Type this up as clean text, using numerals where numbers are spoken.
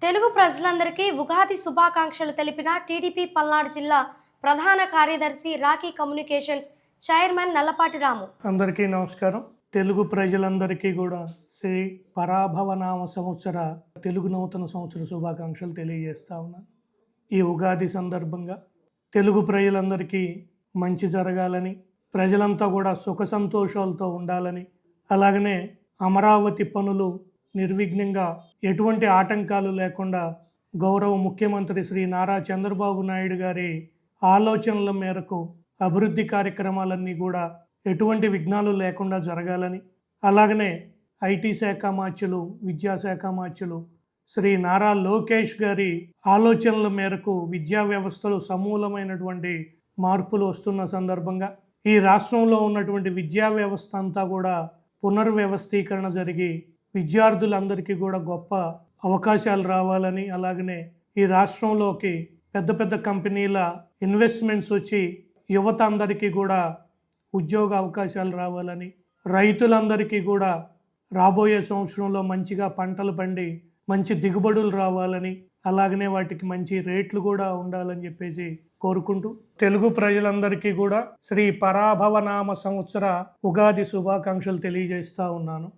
తెలుగు ప్రజలందరికీ ఉగాది శుభాకాంక్షలు తెలిపిన టీడీపీ పల్నాడు జిల్లా ప్రధాన కార్యదర్శి రాఖీ కమ్యూనికేషన్స్ చైర్మన్ నల్లపాటి రాము. అందరికీ నమస్కారం. తెలుగు ప్రజలందరికీ కూడా శ్రీ పరాభవనామ సంవత్సర తెలుగు నూతన సంవత్సర శుభాకాంక్షలు తెలియజేస్తా ఉన్నాను. ఈ ఉగాది సందర్భంగా తెలుగు ప్రజలందరికీ మంచి జరగాలని, ప్రజలంతా కూడా సుఖ సంతోషాలతో ఉండాలని, అలాగనే అమరావతి పనులు నిర్విఘ్నంగా ఎటువంటి ఆటంకాలు లేకుండా గౌరవ ముఖ్యమంత్రి శ్రీ నారా చంద్రబాబు నాయుడు గారి ఆలోచనల మేరకు అభివృద్ధి కార్యక్రమాలన్నీ కూడా ఎటువంటి విఘ్నాలు లేకుండా జరగాలని, అలాగనే ఐటీ శాఖ మార్చులు, విద్యాశాఖ మార్చులు శ్రీ నారా లోకేష్ గారి ఆలోచనల మేరకు విద్యా వ్యవస్థలో సమూలమైనటువంటి మార్పులు వస్తున్న సందర్భంగా ఈ రాష్ట్రంలో ఉన్నటువంటి విద్యా వ్యవస్థ అంతా కూడా పునర్వ్యవస్థీకరణ జరిగి విద్యార్థులందరికీ కూడా గొప్ప అవకాశాలు రావాలని, అలాగనే ఈ రాష్ట్రంలోకి పెద్ద పెద్ద కంపెనీల ఇన్వెస్ట్మెంట్స్ వచ్చి యువత అందరికీ కూడా ఉద్యోగ అవకాశాలు రావాలని, రైతులందరికీ కూడా రాబోయే సంవత్సరంలో మంచిగా పంటలు పండి మంచి దిగుబడులు రావాలని, అలాగనే వాటికి మంచి రేట్లు కూడా ఉండాలని చెప్పేసి కోరుకుంటూ తెలుగు ప్రజలందరికీ కూడా శ్రీ పరాభవనామ సంవత్సర ఉగాది శుభాకాంక్షలు తెలియజేస్తా ఉన్నాను.